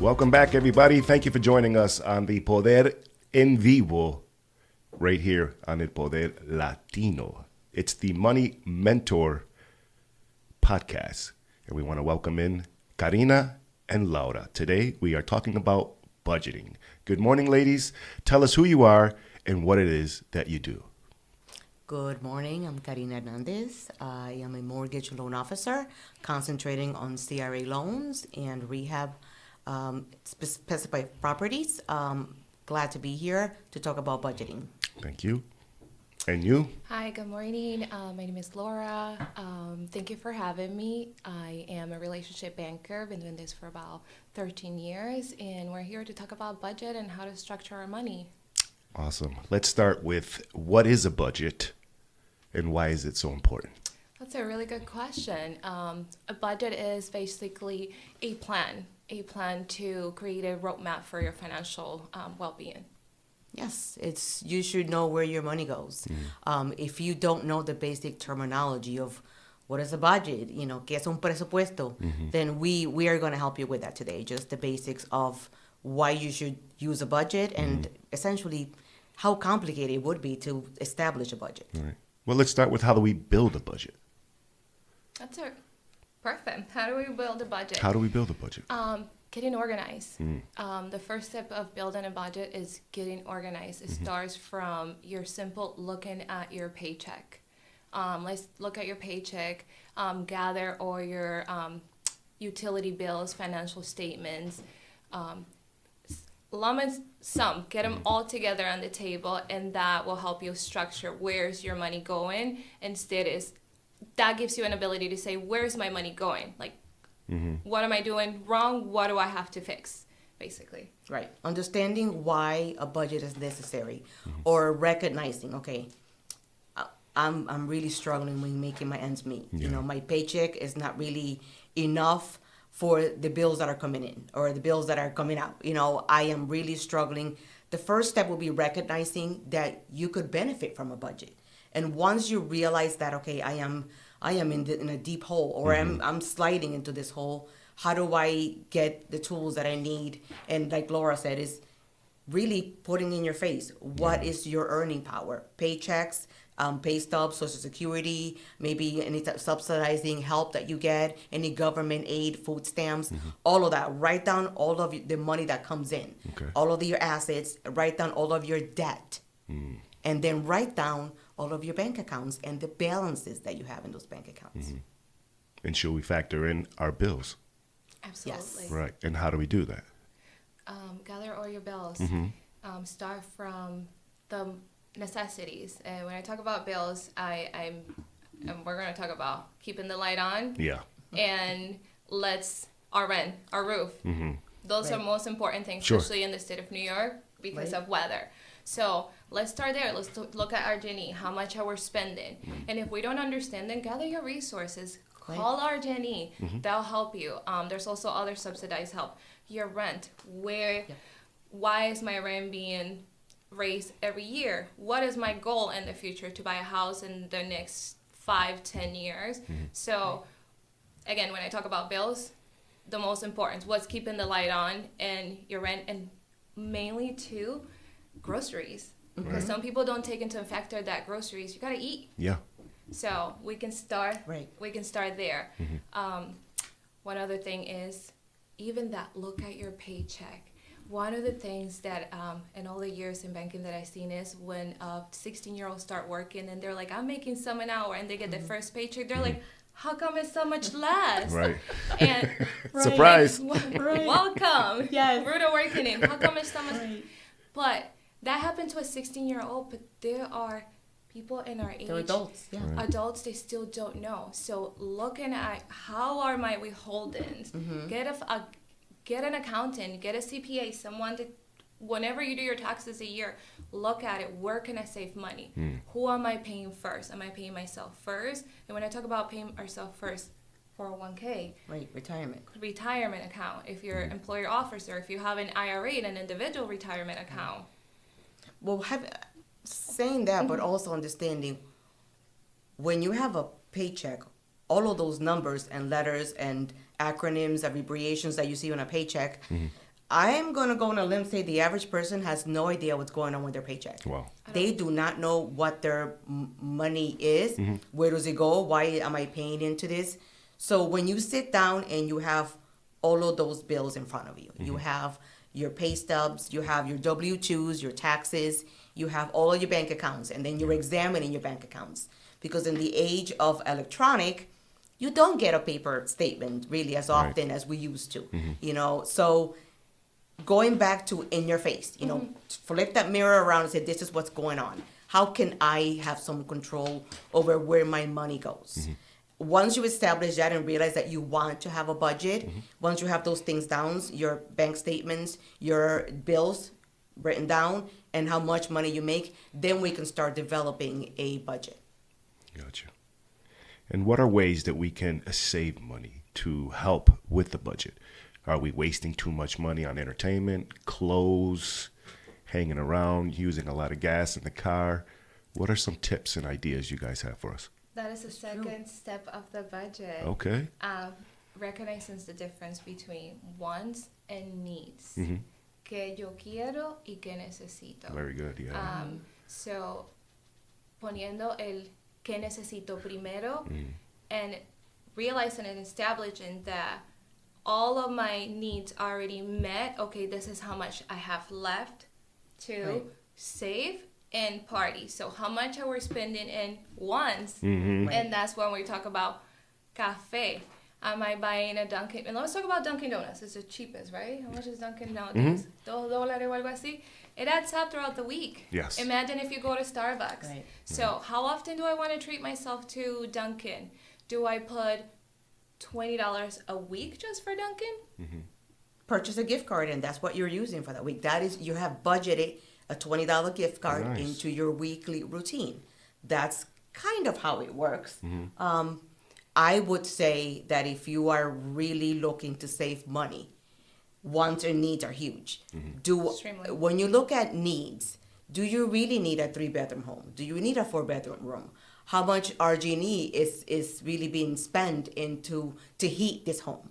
Welcome back, everybody. Thank you for joining us on the Poder en Vivo right here on El Poder Latino. It's the Money Mentor podcast, and we want to welcome in Karina and Laura. Today, we are talking about budgeting. Good morning, ladies. Tell us who you are and what it is that you do. Good morning. I'm Karina Hernandez. I am a mortgage loan officer concentrating on CRA loans and rehab specified properties. Glad to be here to talk about budgeting. Thank you. And you? Hi, good morning. My name is Laura. Thank you for having me. I am a relationship banker. Been doing this for about 13 years, and we're here to talk about budget and how to structure our money. Awesome. Let's start with what is a budget and why is it so important? That's a really good question. A budget is basically a plan to create a roadmap for your financial well-being. Yes, you should know where your money goes. If you don't know the basic terminology of what is a budget, qué es un presupuesto, then we are going to help you with that today. Just the basics of why you should use a budget and essentially how complicated it would be to establish a budget. All right. Well, let's start with how do we build a budget? That's perfect. How do we build a budget? How do we build a budget? Getting organized. The first step of building a budget is getting organized. It starts from your simple looking at your paycheck. Let's look at your paycheck, gather all your utility bills, financial statements, lump and sum, get them all together on the table, and that will help you structure where's your money going. That gives you an ability to say, where's my money going? Like, what am I doing wrong? What do I have to fix, basically? Right. Understanding why a budget is necessary or recognizing, okay, I'm really struggling with making my ends meet. Yeah. My paycheck is not really enough for the bills that are coming in or the bills that are coming out. I am really struggling. The first step will be recognizing that you could benefit from a budget. And once you realize that, okay, I am in a deep hole, or I'm sliding into this hole, how do I get the tools that I need? And like Laura said, is really putting in your face, what is your earning power? Paychecks, pay stubs, Social Security, maybe any subsidizing help that you get, any government aid, food stamps, all of that. Write down all of the money that comes in, all of your assets, write down all of your debt, and then write down all of your bank accounts and the balances that you have in those bank accounts. And should we factor in our bills? Absolutely. Yes. Right. And how do we do that? Gather all your bills. Start from the necessities. And when I talk about bills, and we're going to talk about keeping the light on. Yeah. And our rent, our roof. Those are most important things, Sure. especially in the state of New York because of weather. So let's start there. Let's look at our Jenny. How much are we spending? And if we don't understand, then gather your resources. Call our Jenny. They'll help you. There's also other subsidized help. Your rent. Why is my rent being raised every year? What is my goal in the future to buy a house in the next 5-10 years? So again, when I talk about bills, the most important, what's keeping the light on and your rent, and mainly too, groceries. Because some people don't take into factor that groceries, you gotta eat. Yeah. So we can start. Right. We can start there. One other thing is even that look at your paycheck. One of the things that in all the years in banking that I've seen is when 16-year-olds start working and they're like, I'm making some an hour, and they get their first paycheck, they're like, how come it's so much less? Right. And Surprise. welcome. Yes. Rude awakening. How come it's so much? But that happened to a 16-year-old, but there are people in our age. They're adults, yeah. Right. Adults, they still don't know. So looking at how are my withholdings, get an accountant, get a CPA, someone that whenever you do your taxes a year, look at it. Where can I save money? Who am I paying first? Am I paying myself first? And when I talk about paying ourselves first, 401k. Right, Retirement account. If you're employer officer, if you have an IRA and an individual retirement account. Well, saying that, but also understanding when you have a paycheck, all of those numbers and letters and acronyms, abbreviations that you see on a paycheck, I'm going to go on a limb and say the average person has no idea what's going on with their paycheck. Wow. They do not know what their money is. Where does it go? Why am I paying into this? So when you sit down and you have all of those bills in front of you, you have your pay stubs, you have your W-2s, your taxes, you have all of your bank accounts, and then you're examining your bank accounts. Because in the age of electronic, you don't get a paper statement really as often as we used to, you know. So going back to in your face, you know, flip that mirror around and say, this is what's going on. How can I have some control over where my money goes? Once you establish that and realize that you want to have a budget, once you have those things down, your bank statements, your bills written down, and how much money you make, then we can start developing a budget. Gotcha. And what are ways that we can save money to help with the budget? Are we wasting too much money on entertainment, clothes, hanging around, using a lot of gas in the car? What are some tips and ideas you guys have for us? That is the second step of the budget. Okay. Recognizing the difference between wants and needs. Que yo quiero y que necesito. Very good, yeah. So, poniendo el que necesito primero and realizing and establishing that all of my needs are already met. Okay, this is how much I have left to save and party. So how much are we spending in wants? And that's when we talk about cafe. Am I buying a Dunkin'? And let's talk about Dunkin' Donuts. It's the cheapest, right? How much is Dunkin' nowadays? $2 o algo así. It adds up throughout the week. Yes. Imagine if you go to Starbucks. Right. So how often do I want to treat myself to Dunkin'? Do I put $20 a week just for Dunkin'? Purchase a gift card, and that's what you're using for that week. That is, you have budgeted a $20 gift card into your weekly routine. That's kind of how it works. I would say that if you are really looking to save money, wants and needs are huge. Extremely. When you look at needs, do you really need a 3-bedroom home? Do you need a 4-bedroom room? How much RG&E is really being spent into to heat this home?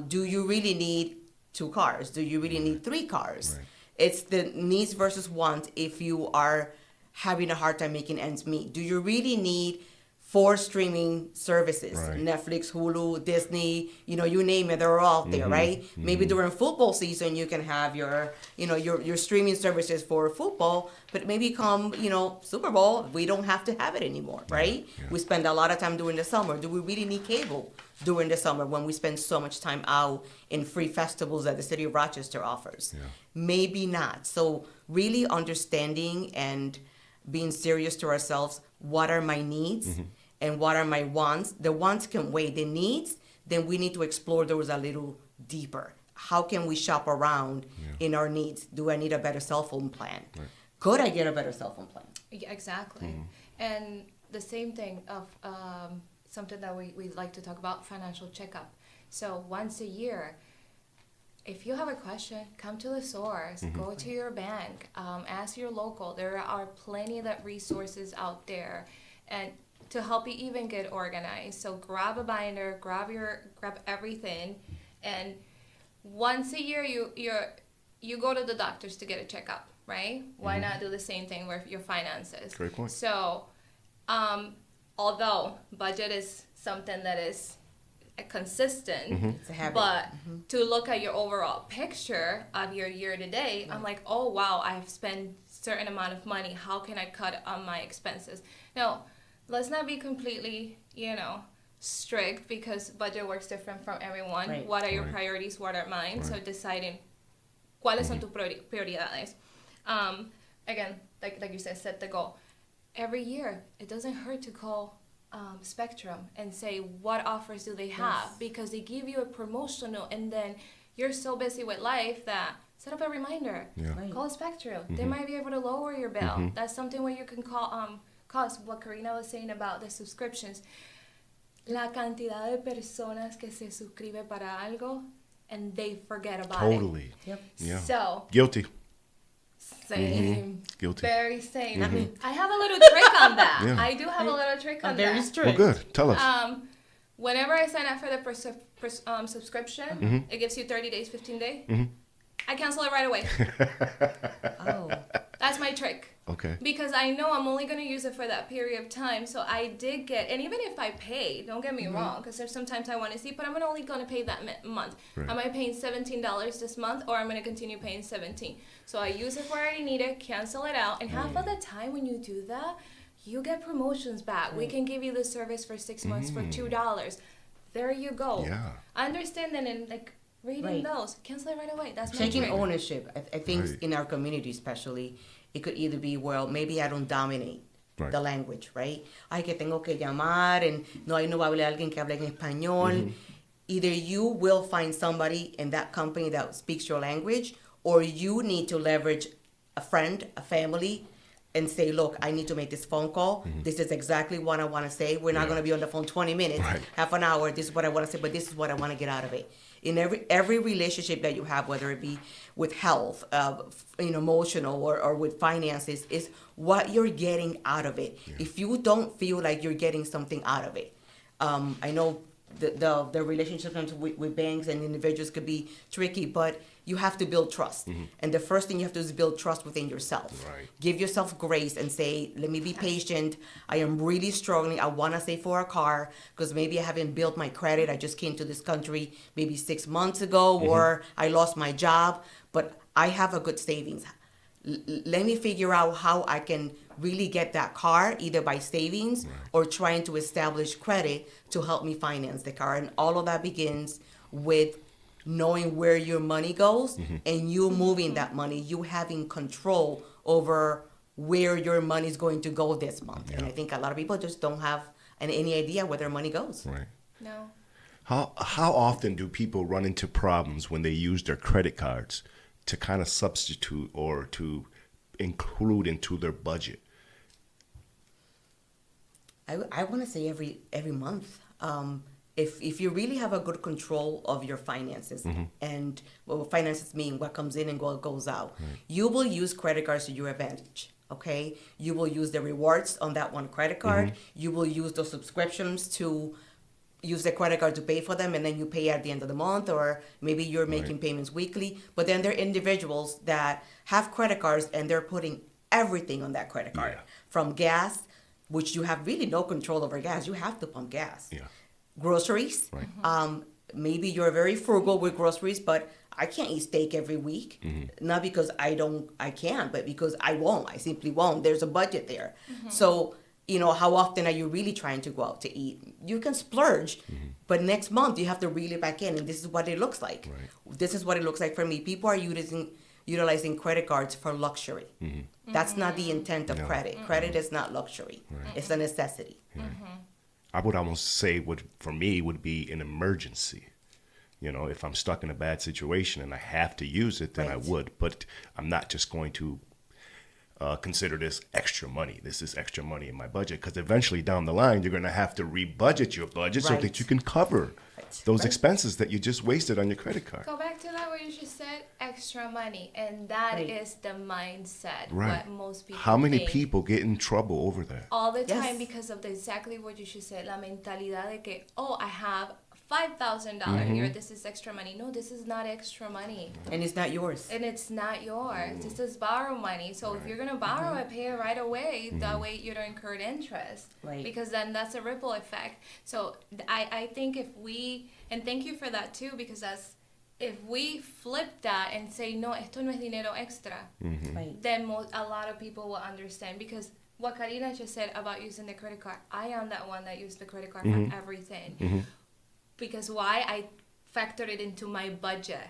Do you really need 2 cars? Do you really need 3 cars? Right. It's the needs versus wants if you are having a hard time making ends meet. Do you really need 4 streaming services? Right. Netflix, Hulu, Disney, you know, you name it, they're all out there, right? Maybe during football season you can have your, you know, your streaming services for football, but maybe come, you know, Super Bowl, we don't have to have it anymore, right? Yeah. We spend a lot of time during the summer. Do we really need cable during the summer when we spend so much time out in free festivals that the city of Rochester offers? Yeah. Maybe not. So really understanding and being serious to ourselves, what are my needs and what are my wants? The wants can wait. The needs, then we need to explore those a little deeper. How can we shop around in our needs? Do I need a better cell phone plan? Right. Could I get a better cell phone plan? Yeah, exactly. And the same thing of something that we like to talk about, financial checkup. So once a year, if you have a question, come to the source, go to your bank, ask your local. There are plenty of resources out there, and to help you even get organized. So grab a binder, grab everything, and once a year you go to the doctors to get a checkup, right? Why not do the same thing with your finances? Great point. So, although budget is something that is consistent, It's a habit. but to look at your overall picture of your year to date, I'm like, oh wow, I have spent certain amount of money. How can I cut on my expenses? Now, let's not be completely, strict, because budget works different from everyone. Right. What are your Right. priorities? What are mine? Right. So deciding cuáles son tus prioridades. Again, like you said, set the goal. Every year, it doesn't hurt to call Spectrum and say, what offers do they have? Yes. Because they give you a promotional, and then you're so busy with life that set up a reminder. Yeah. Right. Call Spectrum. They might be able to lower your bill. That's something where you can cost. What Karina was saying about the subscriptions. La cantidad de personas que se suscribe para algo and they forget about it. Totally. Yep. Yeah. So, Guilty. same. Guilty. Very same. I have a little trick on that. Yeah. I do have a little trick on Very that. strict. Well, good. Tell us. Whenever I sign up for the subscription, it gives you 30 days, 15 days. I cancel it right away. Oh. That's my trick. Okay. Because I know I'm only going to use it for that period of time. So I did get, and even if I pay, don't get me wrong, because there's sometimes I want to see, but I'm only going to pay that month. Right. Am I paying $17 this month, or I'm going to continue paying $17? So I use it where I need it, cancel it out, and half of the time when you do that, you get promotions back. We can give you the service for 6 months for $2. There you go. Yeah. Understand that in like reading Right. those, cancel it right away. That's my Taking trick. ownership. I think Right. in our community especially, it could either be, well, maybe I don't dominate Right. the language, right? Ay, que tengo que llamar, and no va a haber alguien que hable en español. Either you will find somebody in that company that speaks your language, or you need to leverage a friend, a family, and say, look, I need to make this phone call. This is exactly what I want to say. We're not going to be on the phone 20 minutes, Right. half an hour. This is what I want to say, but this is what I want to get out of it. In every relationship that you have, whether it be with health, emotional, or with finances, is what you're getting out of it. If you don't feel like you're getting something out of it, I know the relationships with banks and individuals could be tricky, but you have to build trust. And the first thing you have to do is build trust within yourself. Right. Give yourself grace and say, let me be patient. I am really struggling. I want to save for a car because maybe I haven't built my credit. I just came to this country maybe 6 months ago, or I lost my job, but I have a good savings. Let me figure out how I can really get that car, either by savings or trying to establish credit to help me finance the car. And all of that begins with knowing where your money goes and you moving that money, you having control over where your money is going to go this month. And I think a lot of people just don't have any idea where their money goes. Right. No. How often do people run into problems when they use their credit cards to kind of substitute or to include into their budget? I want to say every month. If you really have a good control of your finances, and finances mean what comes in and what goes out, you will use credit cards to your advantage. Okay, you will use the rewards on that one credit card. You will use those subscriptions to use the credit card to pay for them, and then you pay at the end of the month, or maybe you're making payments weekly. But then there are individuals that have credit cards and they're putting everything on that credit card, from gas, which you have really no control over gas. You have to pump gas. Yeah. Groceries. Maybe you're very frugal with groceries, but I can't eat steak every week. Not because I can't, but because I won't. I simply won't. There's a budget there. So, how often are you really trying to go out to eat? You can splurge, but next month you have to reel it back in, and this is what it looks like. Right. This is what it looks like for me. People are utilizing credit cards for luxury. That's not the intent of credit. Credit is not luxury. It's a necessity. I would almost say for me would be an emergency. If I'm stuck in a bad situation and I have to use it, then I would. But I'm not just going to consider this extra money. This is extra money in my budget, because eventually down the line you're going to have to rebudget your budget so that you can cover those expenses that you just wasted on your credit card. Go back to that what you just said, extra money. And that is the mindset, Right. what most people How many think. people get in trouble over that? All the time Yes. because of exactly what you just said, la mentalidad de que, I have $5,000 here, this is extra money. No, this is not extra money. And it's not yours. And it's not yours. This is borrow money. So if you're going to borrow it, pay it right away. That way you don't incur interest. Right. Because then that's a ripple effect. So I think and thank you for that too, because if we flip that and say, no, esto no es dinero extra, Right. then a lot of people will understand. Because what Karina just said about using the credit card, I am that one that used the credit card for everything. Because why? I factored it into my budget.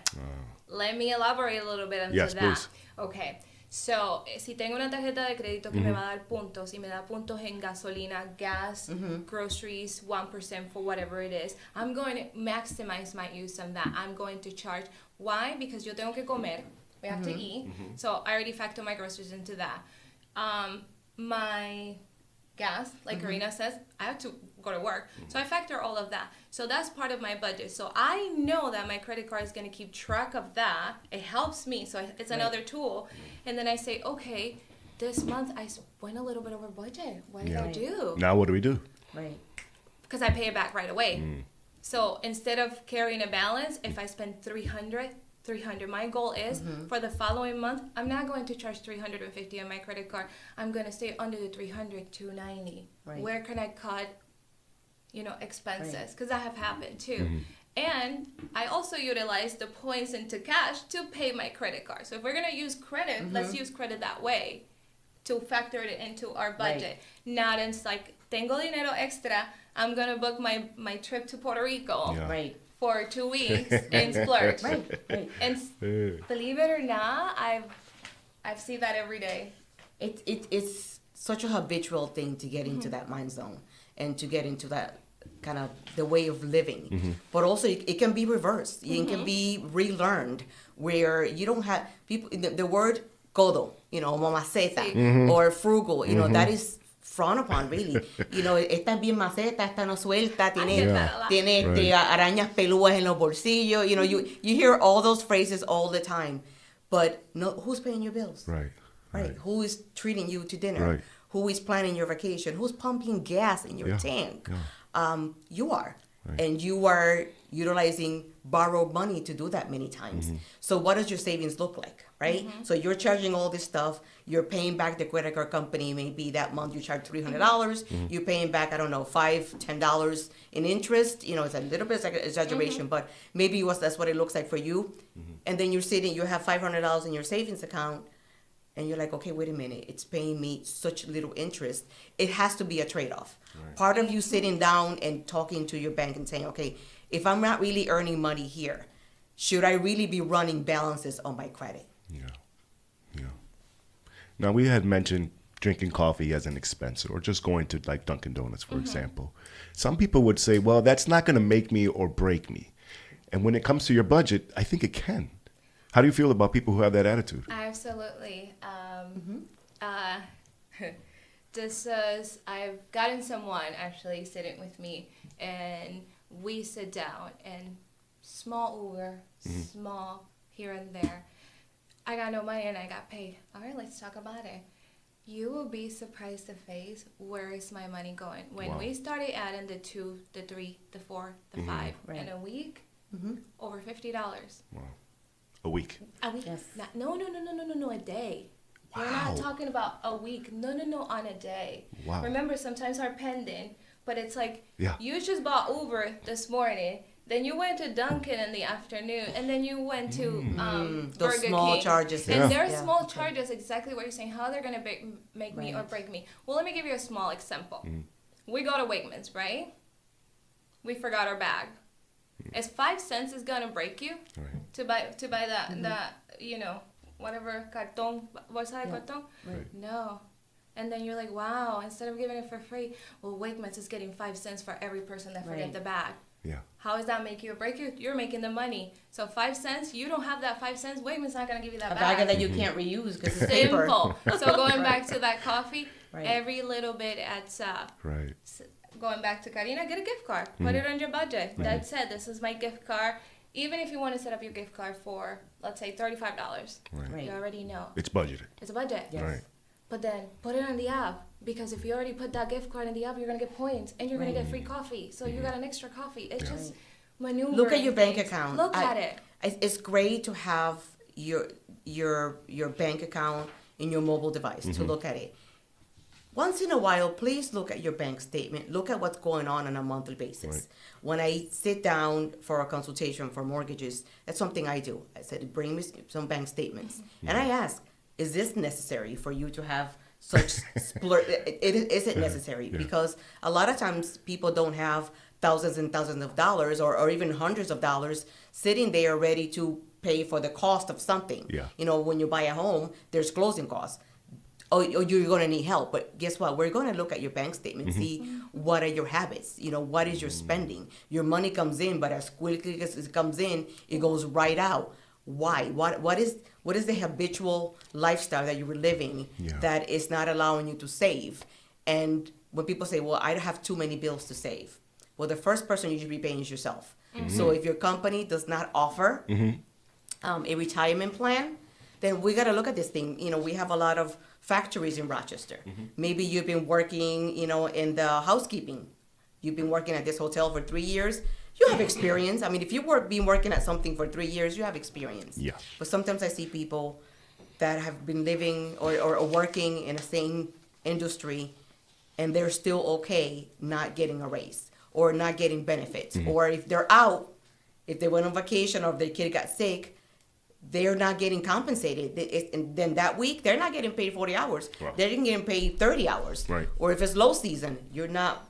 Let me elaborate a little bit on Yes, that. please. Okay. So, si tengo una tarjeta de crédito que me va a dar puntos, y me da puntos en gasolina, gas, groceries, 1% for whatever it is, I'm going to maximize my use on that. I'm going to charge. Why? Because yo tengo que comer. We have to eat. So, I already factor my groceries into that. My gas, like Karina says, I have to go to work. So I factor all of that. So that's part of my budget. So I know that my credit card is going to keep track of that. It helps me. So it's another tool. And then I say, okay, this month I went a little bit over budget. What did I do? Now what do we do? Right. Because I pay it back right away. So instead of carrying a balance, if I spend $300, $300. My goal is for the following month, I'm not going to charge $350 on my credit card. I'm going to stay under the $300, $290. Right. Where can I cut, expenses? Because that have happened too. And I also utilize the points into cash to pay my credit card. So if we're going to use credit, let's use credit that way to factor it into our budget. Not in like, tengo dinero extra, I'm going to book my trip to Puerto Rico. Yeah. Right. For 2 weeks and splurge. Right. And believe it or not, I've seen that every day. It's such a habitual thing to get into that mind zone and to get into that kind of the way of living. But also it can be reversed. It can be relearned where you don't have people, the word codo, mamaceta or frugal, that is frowned upon, really. Esta es bien maceta, esta no suelta, tiene arañas pelúas en los bolsillos. You hear all those phrases all the time. But no, who's paying your bills? Right. Who is treating you to dinner? Right. Who is planning your vacation? Who's pumping gas in your tank? You are. Right. And you are utilizing borrowed money to do that many times. So what does your savings look like, right? So you're charging all this stuff. You're paying back the credit card company. Maybe that month you charge $300. You're paying back, I don't know, $5, $10 in interest. It's a little bit of exaggeration, but maybe that's what it looks like for you. And then you have $500 in your savings account. And you're like, okay, wait a minute. It's paying me such little interest. It has to be a trade-off. Right. Part of you sitting down and talking to your bank and saying, okay, if I'm not really earning money here, should I really be running balances on my credit? Yeah. Now, we had mentioned drinking coffee as an expense or just going to like Dunkin' Donuts, for example. Some people would say, well, that's not going to make me or break me. And when it comes to your budget, I think it can. How do you feel about people who have that attitude? Absolutely. I've gotten someone actually sitting with me, and we sit down and small Uber, small here and there. I got no money and I got paid. All right, let's talk about it. You will be surprised to face where is my money going. When we started adding the 2, the 3, the 4, the 5 in a week, over $50. Wow. A week? A week? Yes. No, a day. Wow. We're not talking about a week. No, on a day. Wow. Remember, sometimes our pending, but it's like, Yeah. you just bought Uber this morning, then you went to Dunkin' in the afternoon, and then you went to those Burger small King. charges. And there are small charges, exactly what you're saying, how they're going to make me or Right. break me. Well, let me give you a small example. We go to Wegmans, right? We forgot our bag. Is 5 cents is gonna break you to buy that whatever cartón, bolsa de cartón? Right. No. And then you're like, wow, instead of giving it for free, well, Wegmans is getting 5 cents for every person that forget the bag. Yeah. How does that make you or break you? You're making the money. So 5 cents, you don't have that 5 cents, Wegmans not gonna give you that A bag. bag that you can't reuse because it's paper. Simple. So going back to that coffee, Right. every little bit adds up. Right. Going back to Karina, get a gift card. Put it on your budget. That's it. This is my gift card. Even if you want to set up your gift card for, let's say, $35, Right. you already know. It's budgeted. It's a budget. Yes. Right. But then put it on the app, because if you already put that gift card in the app, you're going to get points and you're going to get free coffee. So you got an extra coffee. It's just maneuvering. Look at your bank things. account. Look at it. It's great to have your bank account in your mobile device to look at it. Once in a while, please look at your bank statement. Look at what's going on a monthly basis. Right. When I sit down for a consultation for mortgages, that's something I do. I said, bring me some bank statements. And I ask, is this necessary for you to have such splurge? Is it necessary? Yeah. Because a lot of times people don't have thousands and thousands of dollars or even hundreds of dollars sitting there ready to pay for the cost of something. Yeah. When you buy a home, there's closing costs. Oh, you're going to need help. But guess what? We're going to look at your bank statement, see what are your habits. What is your spending? Your money comes in, but as quickly as it comes in, it goes right out. Why? What is the habitual lifestyle that you were living that is not allowing you to save? And when people say, well, I have too many bills to save. Well, the first person you should be paying is yourself. So if your company does not offer a retirement plan, then we got to look at this thing. We have a lot of factories in Rochester. Maybe you've been working, in the housekeeping. You've been working at this hotel for 3 years. You have experience. I mean, if been working at something for 3 years, you have experience. Yeah. But sometimes I see people that have been living or working in the same industry, and they're still okay not getting a raise or not getting benefits. Or if they're out, if they went on vacation or if their kid got sick, they're not getting compensated. And then that week, they're not getting paid 40 hours. Wow. They're getting paid 30 hours. Right. Or if it's low season, you're not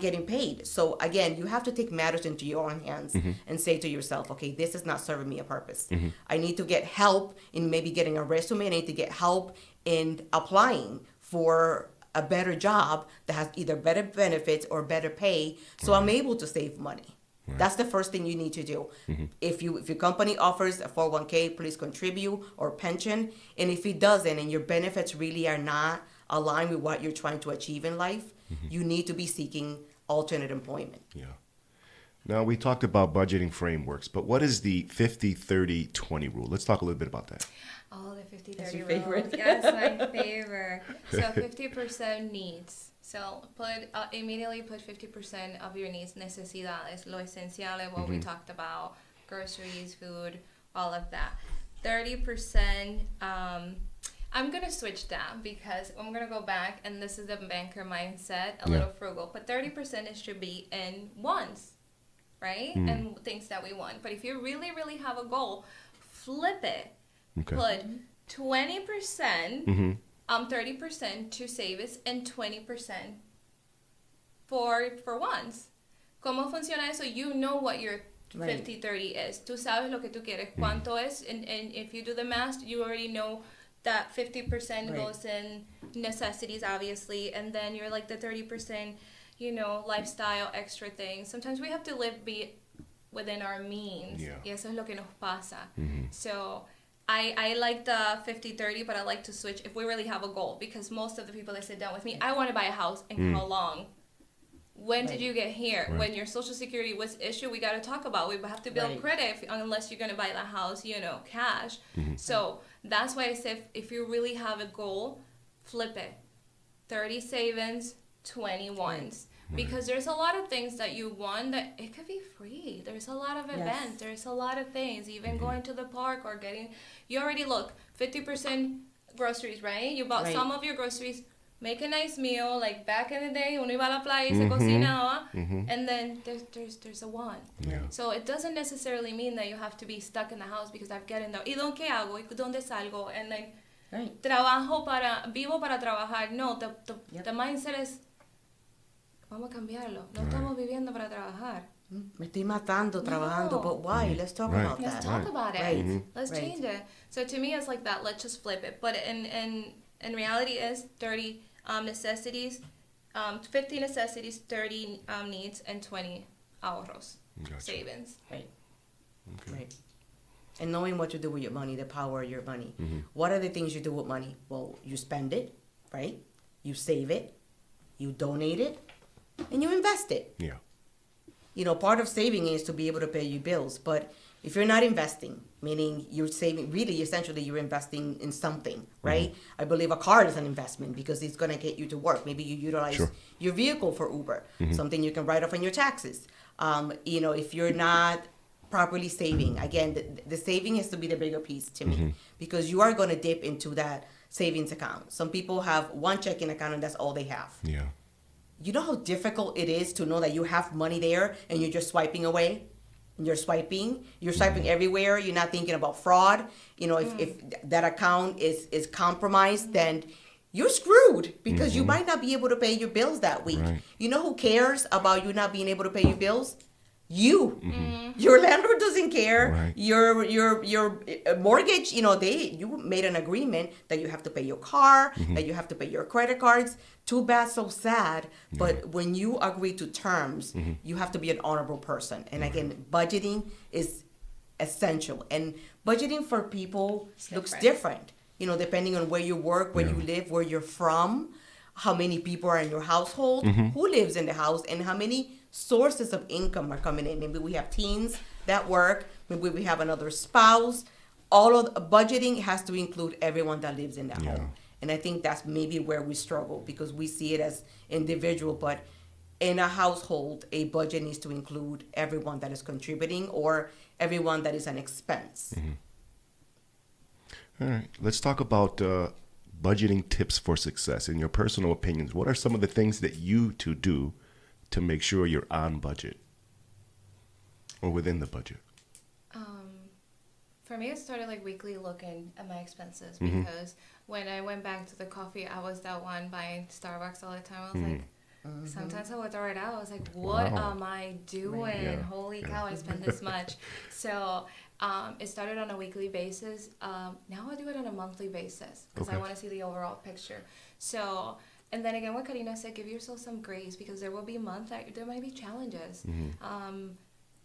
getting paid. So again, you have to take matters into your own hands and say to yourself, okay, this is not serving me a purpose. I need to get help in maybe getting a resume. I need to get help in applying for a better job that has either better benefits or better pay, so I'm able to save money. That's the first thing you need to do. If your company offers a 401k, please contribute, or pension. And if it doesn't, and your benefits really are not aligned with what you're trying to achieve in life, you need to be seeking alternate employment. Yeah. Now, we talked about budgeting frameworks, but what is the 50-30-20 rule? Let's talk a little bit about that. Oh, the 50-30 That's your rule. favorite. Yes, my favorite. So 50% needs. So immediately put 50% of your needs, necesidades, lo esencial, what we talked about, groceries, food, all of that. 30%, I'm going to switch that because I'm going to go back, and this is the banker mindset, a little frugal, but 30% it should be in wants, right? And things that we want. But if you really, really have a goal, flip it. Okay. Put 20%, 30% to savings and 20% for wants. ¿Cómo funciona eso? You know what your 50-30 is. Tú sabes lo que tú quieres. ¿Cuánto es? And if you do the math, you already know that 50% goes in necessities, obviously, and then you're like the 30%, lifestyle, extra things. Sometimes we have to be within our means. Yeah. Y eso es lo que nos pasa. So I like the 50-30, but I like to switch if we really have a goal, because most of the people that sit down with me, I want to buy a house, and how long? When did you get here? Right. When your social security was issued, we got to talk about it. We have to build credit unless you're going to buy the house, cash. So that's why I said if you really have a goal, flip it. 30 savings, 20 wants. Because there's a lot of things that you want that it could be free. There's a lot of events. There's a lot of things. Even going to the park or you already look, 50% groceries, right? You bought some of your groceries. Make a nice meal, like back in the day, uno iba a la playa y se cocinaba, and then there's a want. Yeah. So it doesn't necessarily mean that you have to be stuck in the house because I've gotten the, ¿y dónde hago? ¿Y dónde salgo? And like, vivo para trabajar. No, the mindset is, vamos a cambiarlo. No estamos viviendo para trabajar. Me estoy matando trabajando, but why? Let's talk about that. Let's talk about it. Right. Let's change it. So to me, it's like that. Let's just flip it. But in reality, is 30 necessities, 50 necessities, 30 needs, and 20 ahorros, savings. Right. Right. And knowing what to do with your money, the power of your money. What are the things you do with money? Well, you spend it, right? You save it, you donate it, and you invest it. Yeah. Part of saving is to be able to pay your bills. But if you're not investing, meaning you're saving, really, essentially, you're investing in something, right? I believe a car is an investment because it's going to get you to work. Maybe you utilize your vehicle for Uber, something you can write off on your taxes. If you're not properly saving, again, the saving has to be the bigger piece to me, because you are going to dip into that savings account. Some people have one checking account and that's all they have. Yeah. You know how difficult it is to know that you have money there and you're just swiping away? And you're swiping everywhere. You're not thinking about fraud. If that account is compromised, then you're screwed because you might not be able to pay your bills that week. Right. You know who cares about you not being able to pay your bills? You. Your landlord doesn't care. Right. Your mortgage, you made an agreement that you have to pay your car, that you have to pay your credit cards. Too bad, so sad. But when you agree to terms, you have to be an honorable person. And again, budgeting is essential. And budgeting for people looks different. Depending on where you work, where you live, where you're from, how many people are in your household, who lives in the house, and how many sources of income are coming in. Maybe we have teens that work. Maybe we have another spouse. All of budgeting has to include everyone that lives in that home. And I think that's maybe where we struggle because we see it as individual, but in a household, a budget needs to include everyone that is contributing or everyone that is an expense. All right. Let's talk about budgeting tips for success. In your personal opinions, what are some of the things that you two do to make sure you're on budget or within the budget? For me, it started like weekly looking at my expenses because when I went back to the coffee, I was that one buying Starbucks all the time. I was like, sometimes I would throw it out. I was like, what am I doing? Right. Yeah. Holy cow, I spend this much. So it started on a weekly basis. Now I do it on a monthly basis because I want to see the overall picture. So, and then again, what Karina said, give yourself some grace because there will be months that there might be challenges.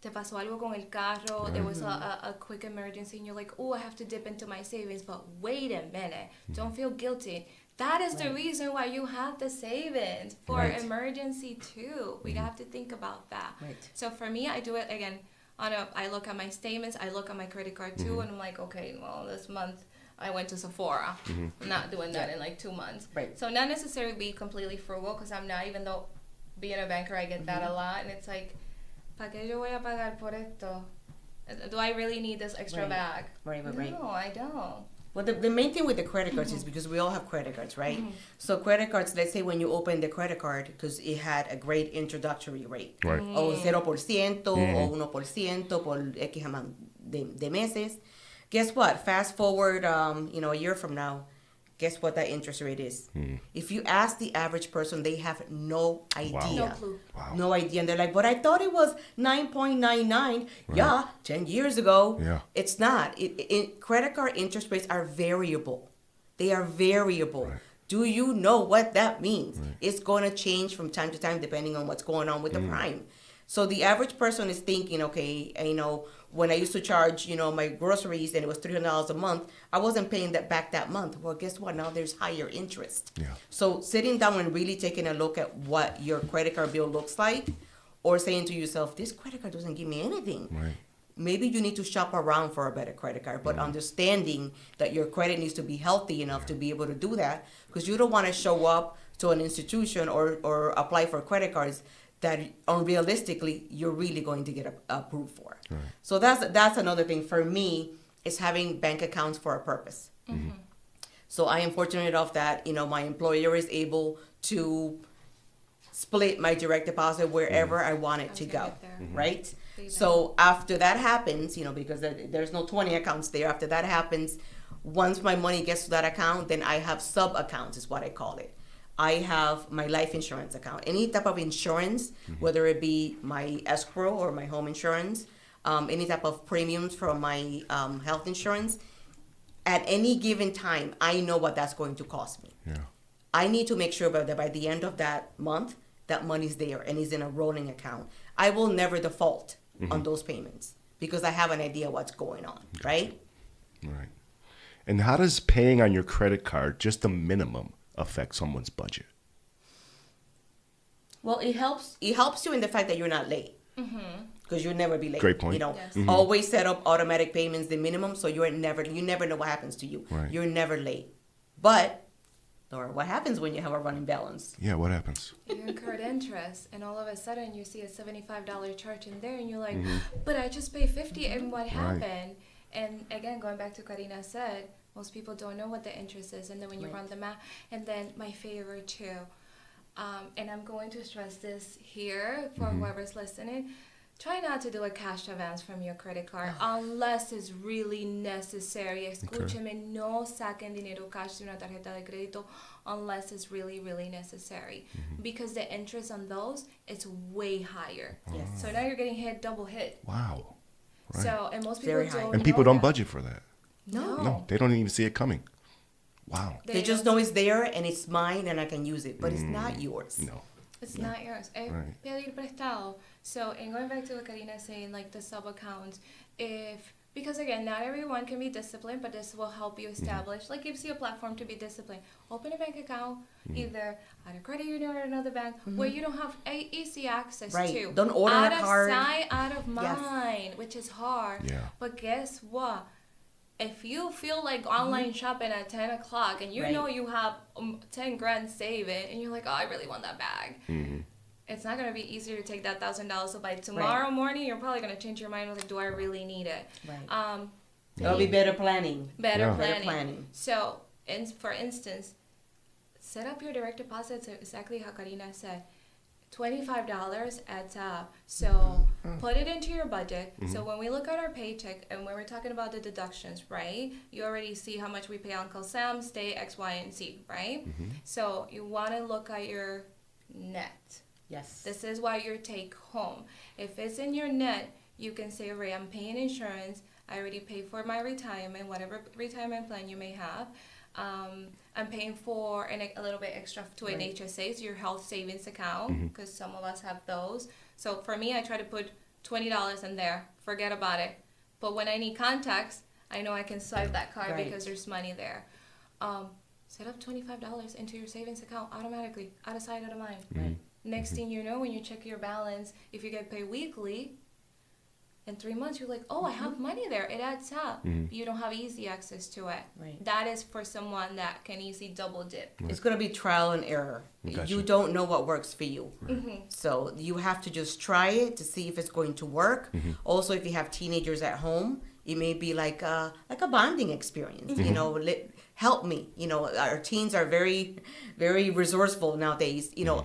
Te pasó algo con el carro, there was a quick emergency and you're like, oh, I have to dip into my savings, but wait a minute, don't feel guilty. That is the reason why you have the savings for emergency too. We have to think about that. Right. So for me, I do it again, I look at my statements, I look at my credit card too, and I'm like, okay, well, this month I went to Sephora. I'm not doing that in like 2 months. Right. So not necessarily be completely frugal because I'm not, even though being a banker, I get that a lot, and it's like, ¿para qué yo voy a pagar por esto? Do I really need this extra bag? Right. No, I don't. Well, the main thing with the credit cards is because we all have credit cards, right? So credit cards, let's say when you open the credit card, because it had a great introductory rate. Right. O 0% o 1% por X amount de meses. Guess what? Fast forward, a year from now, guess what that interest rate is? If you ask the average person, they have no idea. No clue. Wow. No idea. And they're like, but I thought it was 9.99. Right. Yeah, 10 years ago. Yeah. It's not. Credit card interest rates are variable. They are variable. Right. Do you know what that means? Right. It's going to change from time to time depending on what's going on with the prime. So the average person is thinking, okay, when I used to charge, my groceries and it was $300 a month, I wasn't paying that back that month. Well, guess what? Now there's higher interest. Yeah. So sitting down and really taking a look at what your credit card bill looks like, or saying to yourself, this credit card doesn't give me anything. Right. Maybe you need to shop around for a better credit card, but understanding that your credit needs to be healthy enough to be able to do that, because you don't want to show up to an institution or apply for credit cards that unrealistically you're really going to get approved for. Right. So that's another thing for me, is having bank accounts for a purpose. So I am fortunate enough that my employer is able to split my direct deposit wherever I want it to go, right? So after that happens, because there's no 20 accounts there, after that happens, once my money gets to that account, then I have sub accounts is what I call it. I have my life insurance account. Any type of insurance, whether it be my escrow or my home insurance, any type of premiums from my health insurance, at any given time, I know what that's going to cost me. Yeah. I need to make sure that by the end of that month, that money's there and is in a rolling account. I will never default on those payments because I have an idea what's going on, right? Right. And how does paying on your credit card, just the minimum, affect someone's budget? Well, it helps you in the fact that you're not late, because you'll never be late. Great point. Yes. Always set up automatic payments the minimum, so you never know what happens to you. Right. You're never late. But Laura, what happens when you have a running balance? Yeah, what happens? You incurred interest, and all of a sudden you see a $75 charge in there, and you're like, but I just paid $50, and what happened? And again, going back to Karina said, most people don't know what the interest is, and then when you run the math, and then my favorite too, and I'm going to stress this here for whoever's listening, try not to do a cash advance from your credit card unless it's really necessary. Escúcheme, no saquen dinero cash de una tarjeta de crédito unless it's really, really necessary. Because the interest on those is way higher. Yes. So now you're getting hit, double hit. Wow. Right. So, and most people Very high. don't And people know don't that. budget for that. No. They don't even see it coming. Wow. They just know it's there and it's mine and I can use it, but it's not yours. No. It's not yours. Right. Pedir prestado. So, and going back to what Karina is saying, like the sub accounts, because again, not everyone can be disciplined, but this will help you establish, like gives you a platform to be disciplined. Open a bank account, either at a credit union or another bank, where you don't have easy access to. Don't order out a card. Out of sight, out of mind, which is hard. Yeah. But guess what? If you feel like online shopping at 10 o'clock and you know you have 10 grand saving and you're like, oh, I really want that bag. it's not going to be easier to take that $1,000. So by tomorrow morning, you're probably going to change your mind, like, do I really need it? Right. It'll be better planning. Better Better planning. planning. So, for instance, set up your direct deposit to exactly how Karina said. $25 adds up. So put it into your budget. So when we look at our paycheck and when we're talking about the deductions, right? You already see how much we pay Uncle Sam, stay X, Y, and Z, right? So you want to look at your net. Yes. This is what your take home. If it's in your net, you can say, Ray, I'm paying insurance. I already paid for my retirement, whatever retirement plan you may have. I'm paying for a little bit extra to an HSA, so your health savings account, because some of us have those. So for me, I try to put $20 in there. Forget about it. But when I need contacts, I know I can swipe that card because there's money there. Set up $25 into your savings account automatically, out of sight, out of mind. Next thing you know, when you check your balance, if you get paid weekly, in 3 months, you're like, oh, I have money there. It adds up. You don't have easy access to it. Right. That is for someone that can easily double dip. It's going to be trial and error. Gotcha. You don't know what works for you. So you have to just try it to see if it's going to work. Also, if you have teenagers at home, it may be like a bonding experience. You know, help me. You know, our teens are very, very resourceful nowadays. You know,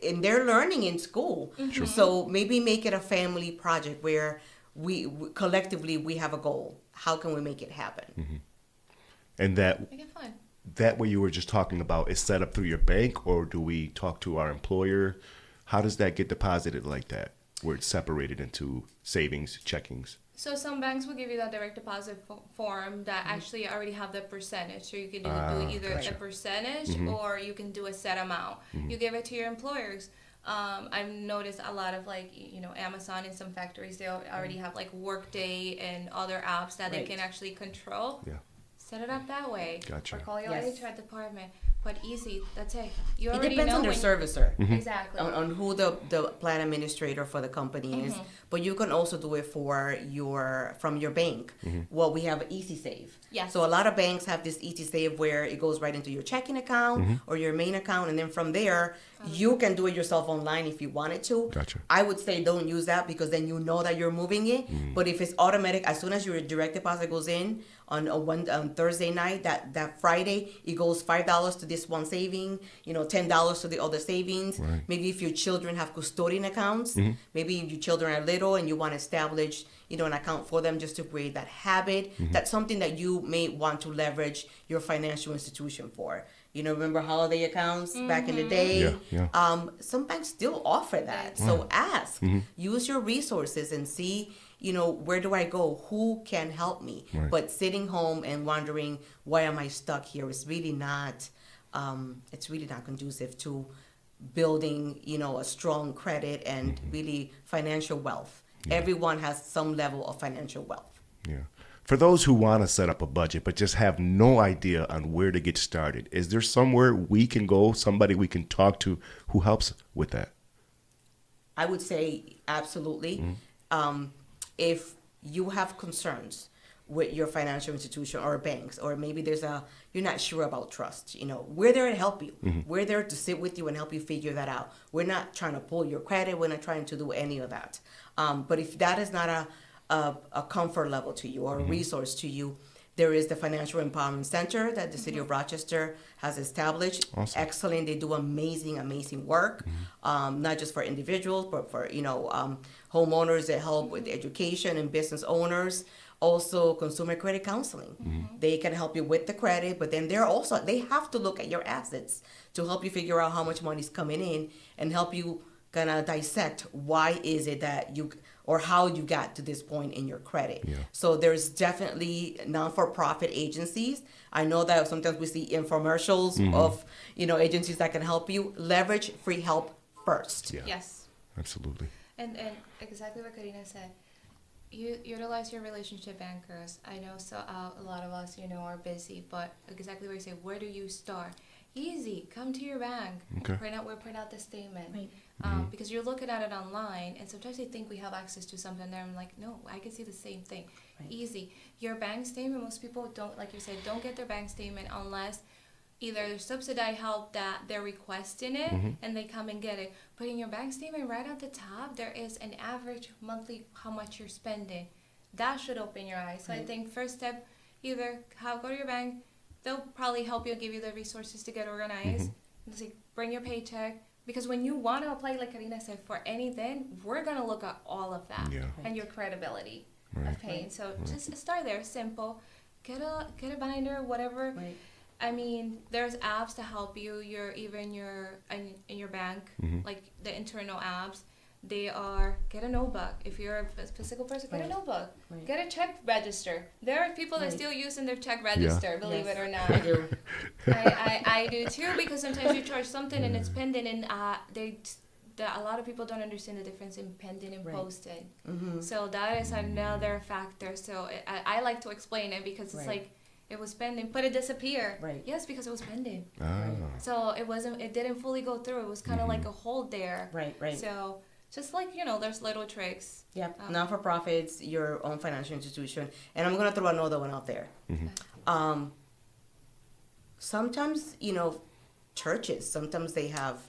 and they're learning in school. So maybe make it a family project where we collectively we have a goal. How can we make it happen? And that Make it fun. that way you were just talking about is set up through your bank, or do we talk to our employer? How does that get deposited like that, where it's separated into savings, checkings? So some banks will give you that direct deposit form that actually already have the percentage. So you can do either Gotcha. a percentage or you can do a set amount. You give it to your employers. I've noticed a lot of Amazon and some factories, they already have like Workday and other apps that they can actually control. Yeah. Set it up that way. Gotcha. Or call your Yes. HR department. But easy, that's it. You It already depends know on the when- servicer. Exactly. On who the plan administrator for the company is, but you can also do it from your bank. Well, we have Easy Save. Yes. So a lot of banks have this Easy Save where it goes right into your checking account or your main account, and then from there you can do it yourself online if you wanted to. Gotcha. I would say don't use that because then you know that you're moving it. But if it's automatic, as soon as your direct deposit goes in on Thursday night, that Friday it goes $5 to this one saving, $10 to the other savings. Right. Maybe if your children have custodian accounts, maybe your children are little and you want to establish, an account for them just to create that habit. That's something that you may want to leverage your financial institution for. Remember holiday accounts back in the day? Yeah. Some banks still offer that. So ask, use your resources and see, where do I go? Who can help me? Right. But sitting home and wondering, why am I stuck here is really not, conducive to building, a strong credit and really financial wealth. Everyone has some level of financial wealth. Yeah. For those who want to set up a budget but just have no idea on where to get started, is there somewhere we can go, somebody we can talk to who helps with that? I would say absolutely. If you have concerns with your financial institution or banks, or maybe you're not sure about trust, we're there to help you. We're there to sit with you and help you figure that out. We're not trying to pull your credit. We're not trying to do any of that. But if that is not a comfort level to you or a resource to you, there is the Financial Empowerment Center that the City of Rochester has established. Awesome. Excellent. They do amazing work, not just for individuals, but for, homeowners that help with education and business owners. Also, consumer credit counseling. They can help you with the credit, but then they have to look at your assets to help you figure out how much money is coming in and help you kind of dissect why is it that or how you got to this point in your credit. Yeah. So there's definitely non-for-profit agencies. I know that sometimes we see infomercials of, agencies that can help you. Leverage free help first. Yeah. Yes. Absolutely. And exactly what Karina said. You utilize your relationship bankers. I know a lot of us, are busy, but exactly what you say, where do you start? Easy. Come to your bank. Okay. Print out the statement. Right. Because you're looking at it online, and sometimes they think we have access to something there. I'm like, no, I can see the same thing. Right. Easy. Your bank statement, most people don't, like you said, don't get their bank statement unless either there's subsidized help that they're requesting it and they come and get it. But in your bank statement, right at the top, there is an average monthly how much you're spending. That should open your eyes. So I think first step, either go to your bank. They'll probably help you, give you the resources to get organized. It's like, bring your paycheck. Because when you want to apply, like Karina said, for anything, we're going to look at all of that and your credibility of paying. So just start there, simple. Get a binder, whatever. Right. I mean, there's apps to help you. In your bank, like the internal apps. Get a notebook. If you're a physical person, get a notebook. Right. Get a check register. There are people that still using their check register, believe it or not. I do. I do too, because sometimes you charge something and it's pending, and a lot of people don't understand the difference in pending and posted. So that is another factor. So I like to explain it, because it's like, it was pending, but it disappeared. Right. Yes, because it was pending. Ah. So it didn't fully go through. It was kind of like a hold there. Right. So just like, there's little tricks. Yeah, non-for-profits, your own financial institution. And I'm going to throw another one out there. Sometimes, churches, sometimes they have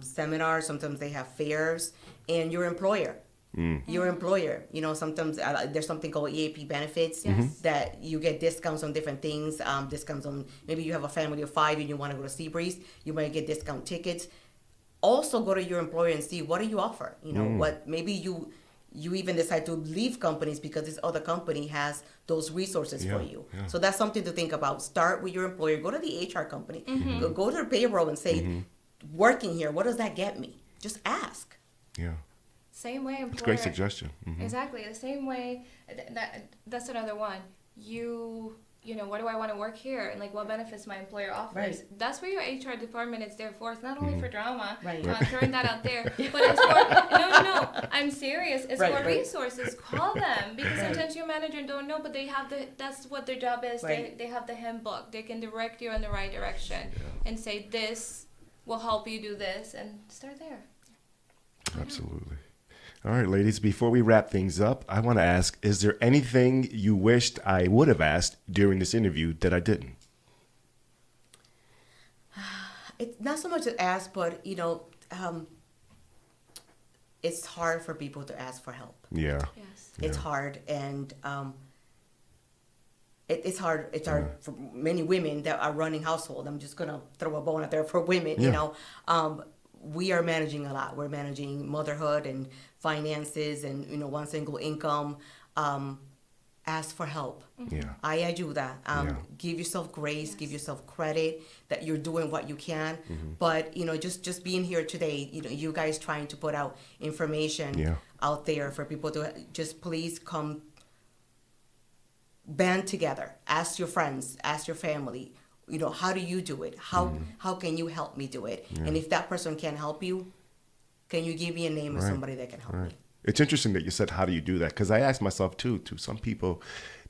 seminars, sometimes they have fairs, and your employer. Your employer, sometimes there's something called EAP benefits that you get discounts on different things. Discounts on, maybe you have a family of 5 and you want to go to Seabreeze, you might get discount tickets. Also go to your employer and see, what do you offer? What, maybe you even decide to leave companies because this other company has those resources for you. So that's something to think about. Start with your employer. Go to the HR company. Go to the payroll and say, working here, what does that get me? Just ask. Yeah. Same way employer. It's a great suggestion. Exactly. The same way, that's another one. Where do I want to work here? And like, what benefits my employer offers? Right. That's where your HR department is there for. It's not only for drama. Right. Throwing that out there. But it's for, no. I'm serious. It's for resources. Call them. Because sometimes your manager don't know, but they have that's what their job is. Right. They have the handbook. They can direct you in the right direction and say, this will help you do this, and start there. Absolutely. All right, ladies, before we wrap things up, I want to ask, is there anything you wished I would have asked during this interview that I didn't? It's not so much to ask, but, it's hard for people to ask for help. Yeah. Yes. It's hard, and it's hard. It's hard for many women that are running household. I'm just gonna throw a bone out there for women. We are managing a lot. We're managing motherhood and finances, and one single income. Ask for help. Yeah. I do that. Give yourself grace. Give yourself credit that you're doing what you can. But just being here today, you guys trying to put out information out there for people to just please come band together. Ask your friends. Ask your family. How do you do it? How can you help me do it? And if that person can't help you, can you give me a name of somebody that can help me? It's interesting that you said, how do you do that? Because I asked myself, too, to some people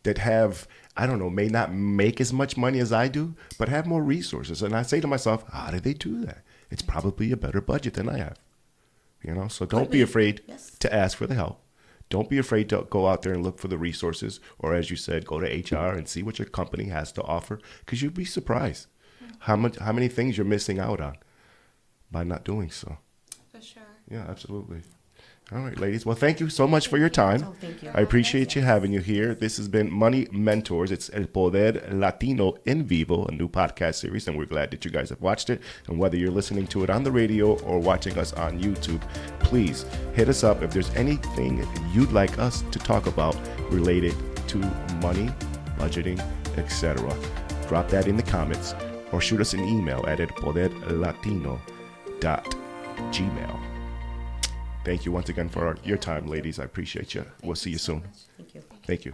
that have, I don't know, may not make as much money as I do, but have more resources. And I say to myself, how do they do that? It's probably a better budget than I have. So don't be afraid to ask for the help. Don't be afraid to go out there and look for the resources, or as you said, go to HR and see what your company has to offer, because you'd be surprised how many things you're missing out on by not doing so. For sure. Yeah, absolutely. All right, ladies. Well, thank you so much for your time. Oh, thank you. I appreciate you having you here. This has been Money Mentors. It's El Poder Latino en Vivo, a new podcast series, and we're glad that you guys have watched it. And whether you're listening to it on the radio or watching us on YouTube, please hit us up if there's anything you'd like us to talk about related to money, budgeting, etc. Drop that in the comments or shoot us an email at elpoderlatino.gmail. Thank you once again for your time, ladies. I appreciate you. We'll see you soon. Thank you. Thank you.